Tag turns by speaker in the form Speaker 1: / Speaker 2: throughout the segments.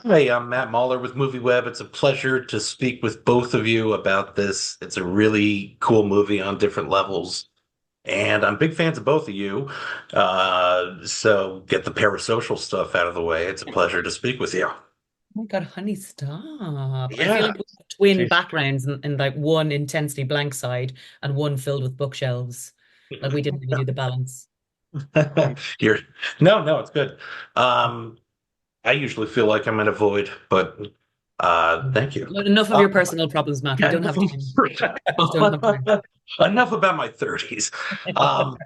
Speaker 1: Hi, I'm Matt Mahler with MovieWeb. It's a pleasure to speak with both of you about this. It's a really cool movie on different levels, and I'm big fans of both of you. So get the parasocial stuff out of the way. It's a pleasure to speak with you.
Speaker 2: Oh my God, honey, stop. I feel
Speaker 1: Yeah.
Speaker 2: like we have twin
Speaker 1: Jeez.
Speaker 2: backgrounds and like one intensely blank side and one filled with bookshelves. Like we didn't really do the balance.
Speaker 1: You're no, it's good. Um, I usually feel like I'm in a void, but thank you.
Speaker 2: But enough of
Speaker 1: Um,
Speaker 2: your personal problems, Matt. We
Speaker 1: yeah,
Speaker 2: don't have time. Just don't have time.
Speaker 1: enough about my 30s. Um,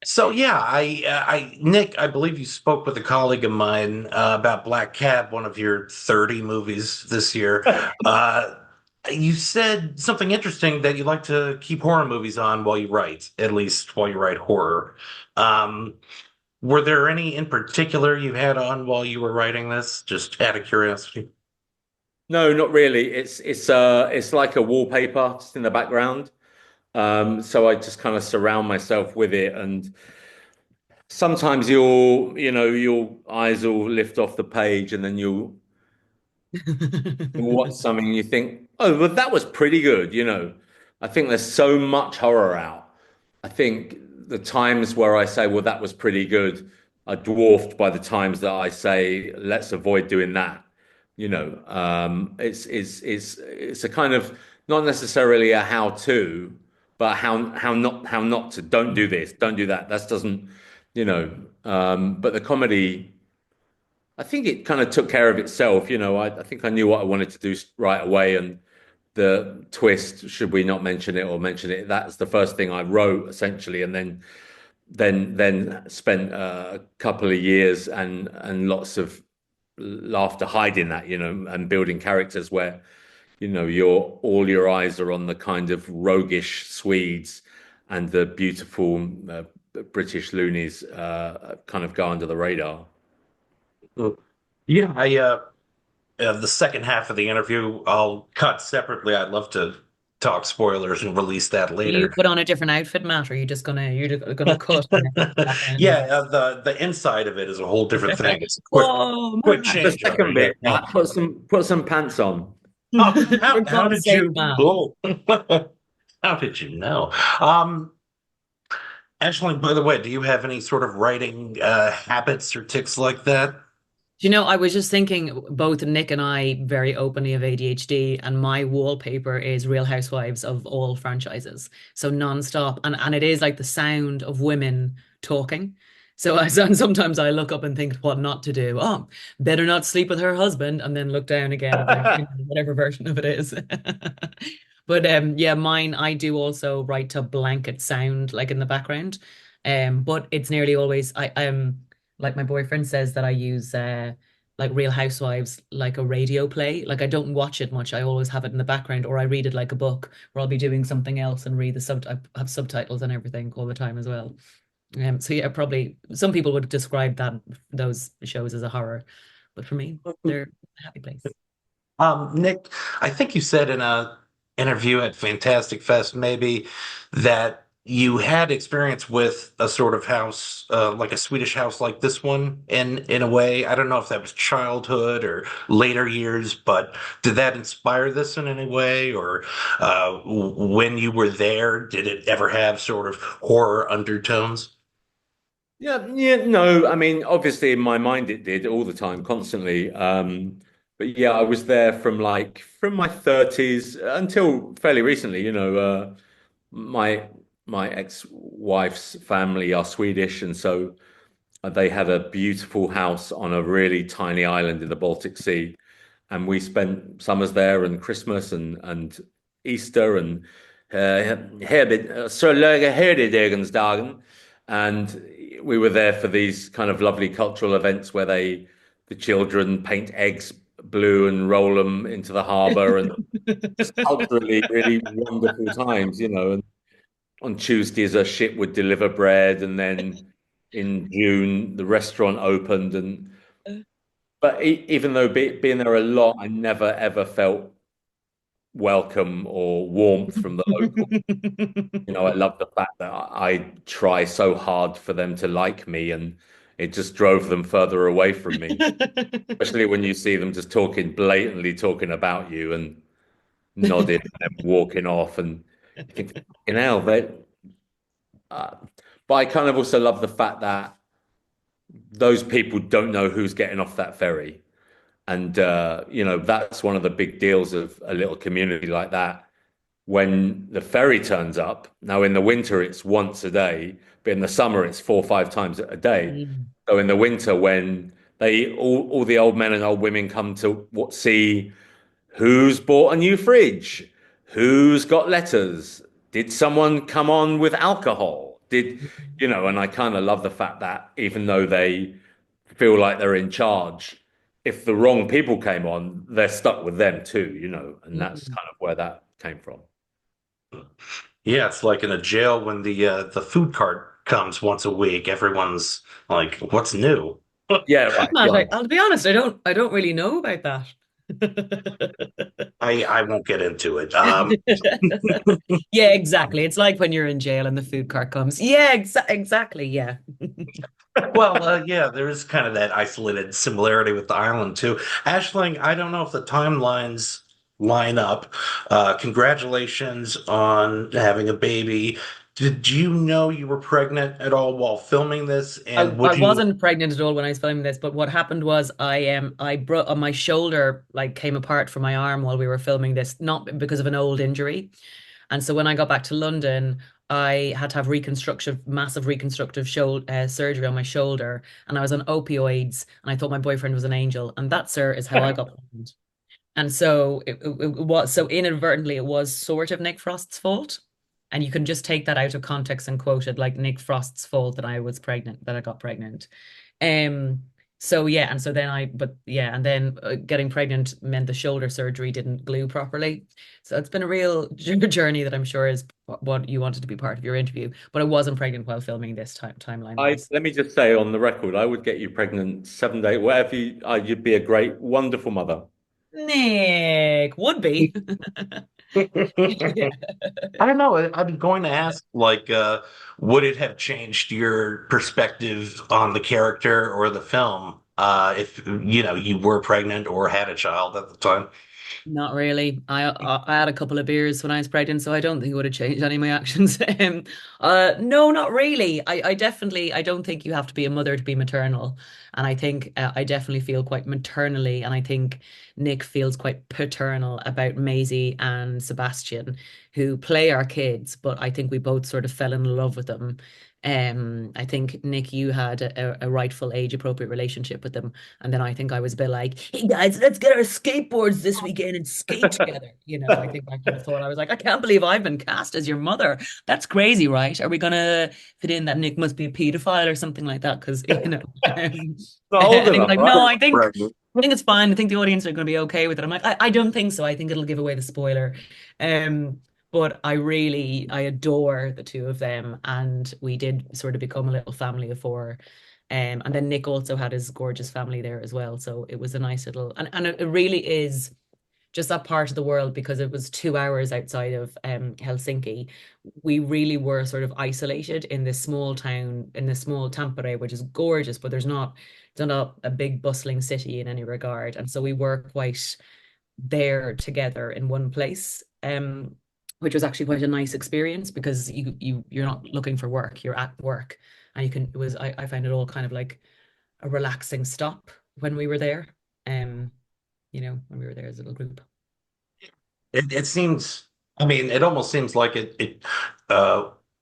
Speaker 1: So yeah, Nick, I believe you spoke with a colleague of mine about Black Cat, one of your 30 movies this year. Uh, you said something interesting that you like to keep horror movies on while you write, at least while you write horror. Um, were there any in particular you had on while you were writing this? Just out of curiosity.
Speaker 3: No, not really. It's like a wallpaper just in the background. So I just kind of surround myself with it, and sometimes your eyes will lift off the page, and then you'll watch something and you think, oh, well, that was pretty good. I think there's so much horror out. I think the times where I say, well, that was pretty good, are dwarfed by the times that I say, let's avoid doing that. It's a kind of not necessarily a how-to, but how not to. Don't do this, don't do that. That doesn't, you know. But the comedy. I think it kind of took care of itself. I think I knew what I wanted to do right away. And the twist, should we not mention it or mention it? That's the first thing I wrote essentially. And then spent a couple of years and lots of laughter hiding that, and building characters where, all your eyes are on the kind of roguish Swedes and the beautiful British loonies kind of go under the radar.
Speaker 1: Yeah, the second half of the interview I'll cut separately. I'd love to talk spoilers and release that
Speaker 2: Will you
Speaker 1: later.
Speaker 2: put on a different outfit, Matt, or are you just gonna cut and then back in
Speaker 1: Yeah,
Speaker 2: and
Speaker 1: the inside of it is a whole different thing. It's a
Speaker 2: Whoa,
Speaker 1: quick
Speaker 2: Matt.
Speaker 3: The
Speaker 1: change over.
Speaker 3: second
Speaker 1: Yeah.
Speaker 3: bit, Matt, put some pants on.
Speaker 1: Oh,
Speaker 2: For
Speaker 1: how
Speaker 2: God's
Speaker 1: did
Speaker 2: sake,
Speaker 1: you?
Speaker 2: Matt.
Speaker 1: Oh, how did you know? Um, Aisling, by the way, do you have any sort of writing habits or tics like that?
Speaker 2: Do you know, I was just thinking both Nick and I very openly have ADHD, and my wallpaper is Real Housewives of all franchises. So nonstop. And it is like the sound of women talking. So and sometimes I look up and think what not to do. Oh, better not sleep with her husband, and then look down again at whatever version of it is. But yeah, mine I do also write to blanket sound like in the background. But it's nearly always I like my boyfriend says that I use like Real Housewives like a radio play. Like I don't watch it much. I always have it in the background, or I read it like a book, or I'll be doing something else and read the sub. I have subtitles and everything all the time as well. So yeah, probably some people would describe those shows as a horror, but for me, they're a happy place.
Speaker 1: Nick, I think you said in a interview at Fantastic Fest maybe that you had experience with a sort of house, like a Swedish house like this one in a way. I don't know if that was childhood or later years, but did that inspire this in any way? Or when you were there, did it ever have sort of horror undertones?
Speaker 3: Yeah, yeah, no, I mean, obviously in my mind it did all the time, constantly. But yeah, I was there from my 30s until fairly recently. My my ex-wife's family are Swedish, and so they had a beautiful house on a really tiny island in the Baltic Sea, and we spent summers there and Christmas and Easter and Sörlöga and we were there for these kind of lovely cultural events where the children paint eggs blue and roll them into the harbor and just culturally really wonderful times. And on Tuesdays a ship would deliver bread, and then in June the restaurant opened. And but even though being there a lot, I never ever felt welcome or warmth from the local. I love the fact that I try so hard for them to like me, and it just drove them further away from me, especially when you see them just blatantly talking about you and nodding and then walking off, and you think, you know, uh, but I kind of also love the fact that those people don't know who's getting off that ferry. And that's one of the big deals of a little community like that. When the ferry turns up, now in the winter it's once a day, but in the summer it's 4 or 5 times a day.
Speaker 2: Mm.
Speaker 3: So in the winter, when all the old men and old women come to see who's bought a new fridge, who's got letters, did someone come on with alcohol? And I kind of love the fact that even though they feel like they're in charge, if the wrong people came on, they're stuck with them too, and that's
Speaker 2: Mm.
Speaker 3: kind of where that came from.
Speaker 1: Yeah, it's like in a jail when the food cart comes once a week. Everyone's like, "What's new?"
Speaker 3: Yeah, right.
Speaker 2: Matt,
Speaker 3: Right.
Speaker 2: I'll be honest, I don't really know about that.
Speaker 1: I won't get into it.
Speaker 2: Yeah, exactly. It's like when you're in jail and the food cart comes. Yeah, exactly. Yeah.
Speaker 1: Well, yeah, there is kind of that isolated similarity with the island too. Ashling, I don't know if the timelines line up. Congratulations on having a baby. Did you know you were pregnant at all while filming this? And
Speaker 2: I
Speaker 1: would you?
Speaker 2: wasn't pregnant at all when I was filming this, but what happened was I broke my shoulder like came apart from my arm while we were filming this, not because of an old injury. And so when I got back to London, I had to have massive reconstructive shoulder surgery on my shoulder, and I was on opioids, and I thought my boyfriend was an angel, and that, sir, is how I got pregnant. And so it was so inadvertently it was sort of Nick Frost's fault. And you can just take that out of context and quote it like Nick Frost's fault that I was pregnant, that I got pregnant. Um, so yeah, and so then and then getting pregnant meant the shoulder surgery didn't glue properly. So it's been a real journey that I'm sure is what you wanted to be part of your interview. But I wasn't pregnant while filming this timeline
Speaker 3: I
Speaker 2: wise.
Speaker 3: let me just say on the record, I would get you pregnant 7 days, whatever you'd be a great, wonderful mother.
Speaker 2: Nick would be. Yeah.
Speaker 1: I don't know. I'm going to ask, like, would it have changed your perspective on the character or the film, if you were pregnant or had a child at the time?
Speaker 2: Not really. I had a couple of beers when I was pregnant, so I don't think it would have changed any of my actions. No, not really. I don't think you have to be a mother to be maternal, and I think I definitely feel quite maternally, and I think Nick feels quite paternal about Maisie and Sebastian, who play our kids, but I think we both sort of fell in love with them. I think Nick, you had a rightful age appropriate relationship with them. And then I think I was a bit like, hey guys, let's get our skateboards this weekend and skate together. I think I kind of thought I was like, I can't believe I've been cast as your mother. That's crazy, right? Are we gonna fit in that Nick must be a pedophile or something like that? Because
Speaker 3: Not old
Speaker 2: and he was
Speaker 3: enough,
Speaker 2: like,
Speaker 3: right?
Speaker 2: no, I think it's fine. I think the audience are going to be okay with it. I'm like, I don't think so. I think it'll give away the spoiler. Um, but I adore the two of them, and we did sort of become a little family of four. And then Nick also had his gorgeous family there as well. So it was a nice little, and it really is just that part of the world because it was 2 hours outside of Helsinki. We really were sort of isolated in this small town, in this small Tampere, which is gorgeous, but it's not a big bustling city in any regard. And so we were quite there together in one place. Which was actually quite a nice experience because you're not looking for work, you're at work. And I find it all kind of like a relaxing stop when we were there. Um, when we were there as a little group.
Speaker 1: It seems, I mean, it almost seems like it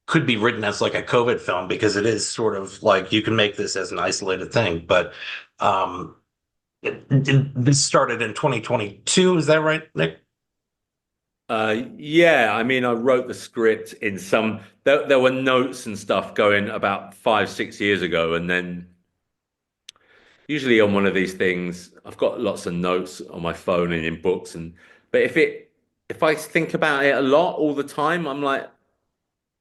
Speaker 1: could be written as like a COVID film because it is sort of like you can make this as an isolated thing. But um, this started in 2022. Is that right, Nick?
Speaker 3: Yeah, I mean, I wrote the script there were notes and stuff going about 5, 6 years ago. And then usually on one of these things, I've got lots of notes on my phone and in books. But if I think about it a lot all the time, I'm like,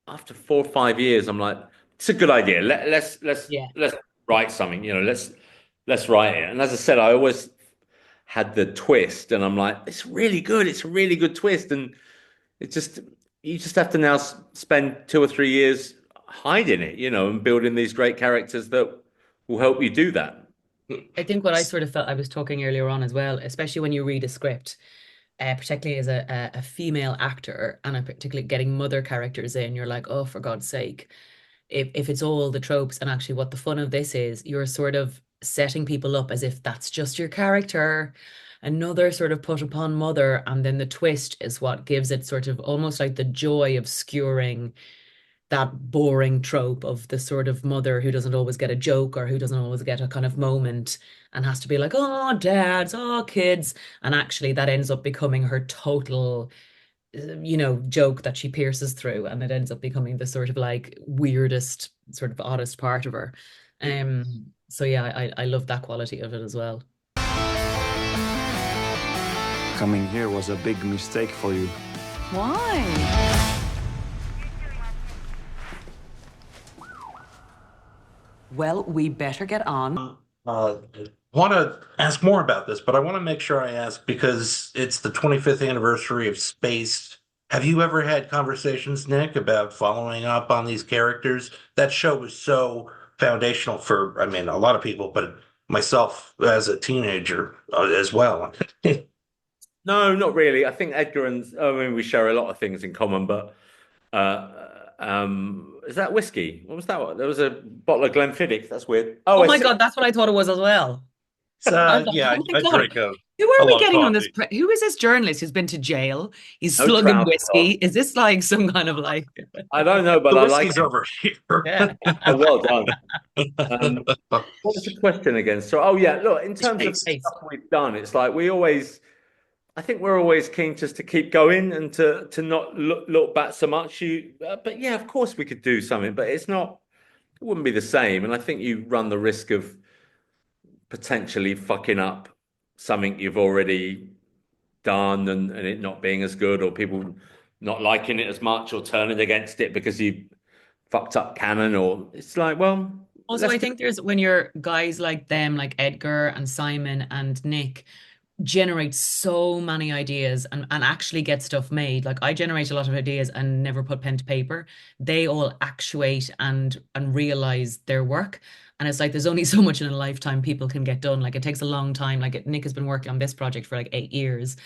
Speaker 3: after 4 or 5 years, I'm like, it's a good idea.
Speaker 2: Yeah.
Speaker 3: Let's write something, let's write it. And as I said, I always had the twist, and I'm like, it's really good. It's a really good twist. And it's just you just have to now spend 2 or 3 years hiding it, and building these great characters that will help you do that.
Speaker 2: I think what I sort of felt, I was talking earlier on as well, especially when you read a script, particularly as a female actor, and particularly getting mother characters in, you're like, oh, for God's sake, if it's all the tropes, and actually what the fun of this is, you're sort of setting people up as if that's just your character, another sort of put upon mother, and then the twist is what gives it sort of almost like the joy of skewering that boring trope of the sort of mother who doesn't always get a joke or who doesn't always get a kind of moment and has to be like, oh, dads, oh, kids. And actually, that ends up becoming her total, joke that she pierces through. And it ends up becoming the sort of like weirdest, sort of oddest part of her. So yeah, I love that quality of it as well.
Speaker 4: Coming here was a big mistake for you.
Speaker 5: Why? Well, we better get on.
Speaker 1: Want to ask more about this, but I want to make sure I ask because it's the 25th anniversary of Space. Have you ever had conversations, Nick, about following up on these characters? That show was so foundational for, I mean, a lot of people, but myself as a teenager as well.
Speaker 3: No, not really. I think Edgar and I mean we share a lot of things in common, but is that whiskey? What was that one? There was a bottle of Glenfiddich. That's weird.
Speaker 2: Oh my God, that's what I thought it was as well.
Speaker 1: Yeah,
Speaker 2: Oh my
Speaker 1: I
Speaker 2: God.
Speaker 1: drink
Speaker 2: Who are
Speaker 1: a
Speaker 2: we
Speaker 1: lot of
Speaker 2: getting on this?
Speaker 1: coffee.
Speaker 2: Who is this journalist who's been to jail? He's
Speaker 3: No
Speaker 2: slugging
Speaker 3: trout.
Speaker 2: whiskey. Is this like some kind of like,
Speaker 3: I don't know, but
Speaker 1: The
Speaker 3: I like
Speaker 1: whiskey's
Speaker 3: it.
Speaker 1: over here.
Speaker 2: yeah.
Speaker 3: Oh, well done. What was the question again? So, oh yeah, look, in terms of
Speaker 2: Space.
Speaker 3: stuff we've done, it's like I think we're always keen just to keep going and to not look back so much. But yeah, of course we could do something, but it wouldn't be the same. And I think you run the risk of potentially fucking up something you've already done and it not being as good or people not liking it as much or turning against it because you fucked up canon or it's like, well,
Speaker 2: Also, I think there's when you're guys like them, like Edgar and Simon and Nick, generate so many ideas and actually get stuff made. Like I generate a lot of ideas and never put pen to paper. They all actuate and realize their work. And it's like there's only so much in a lifetime people can get done. Like it takes a long time. Like Nick has been working on this project for like 8 years.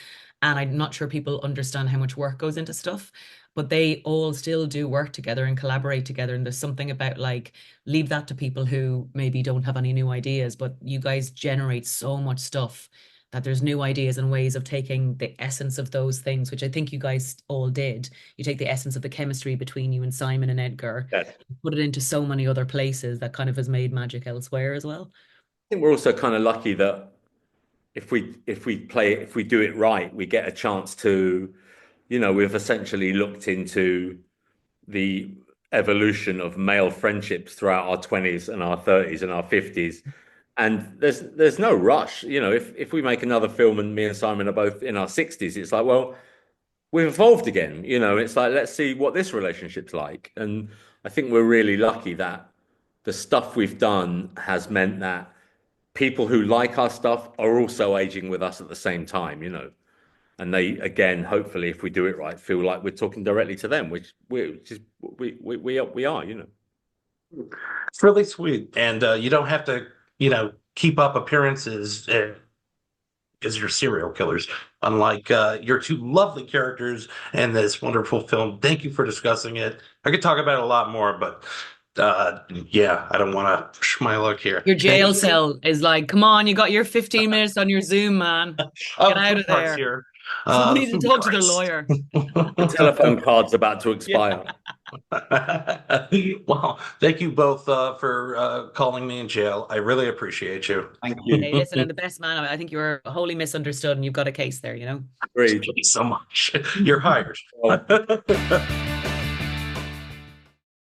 Speaker 2: And I'm not sure people understand how much work goes into stuff, but they all still do work together and collaborate together. And there's something about like leave that to people who maybe don't have any new ideas, but you guys generate so much stuff that there's new ideas and ways of taking the essence of those things, which I think you guys all did. You take the essence of the chemistry between you and Simon and Edgar,
Speaker 3: yeah.
Speaker 2: put it into so many other places that kind of has made magic elsewhere as well.
Speaker 3: I think we're also kind of lucky that if we do it right, we get a chance to, we've essentially looked into the evolution of male friendships throughout our 20s and our 30s and our 50s. And there's no rush. If we make another film and me and Simon are both in our 60s, it's like, well, we've evolved again. It's like, let's see what this relationship's like. And I think we're really lucky that the stuff we've done has meant that people who like our stuff are also aging with us at the same time, and they, again, hopefully, if we do it right, feel like we're talking directly to them, which we are.
Speaker 1: It's really sweet. And you don't have to, keep up appearances because you're serial killers, unlike your two lovely characters in this wonderful film. Thank you for discussing it. I could talk about it a lot more, but yeah, I don't want to push my luck here.
Speaker 2: Your jail cell is like, come on, you got your 15 minutes on your Zoom, man. Get out of there.
Speaker 1: Here.
Speaker 2: Someone needs to talk to their lawyer.
Speaker 3: The telephone card's about to expire.
Speaker 1: Well, thank you both for calling me in jail. I really appreciate you.
Speaker 3: Thank you.
Speaker 2: Hey, listen, and the best man, I think you're wholly misunderstood and you've got a case there,
Speaker 3: Agreed.
Speaker 1: Thank you so much. You're hired.
Speaker 3: Well,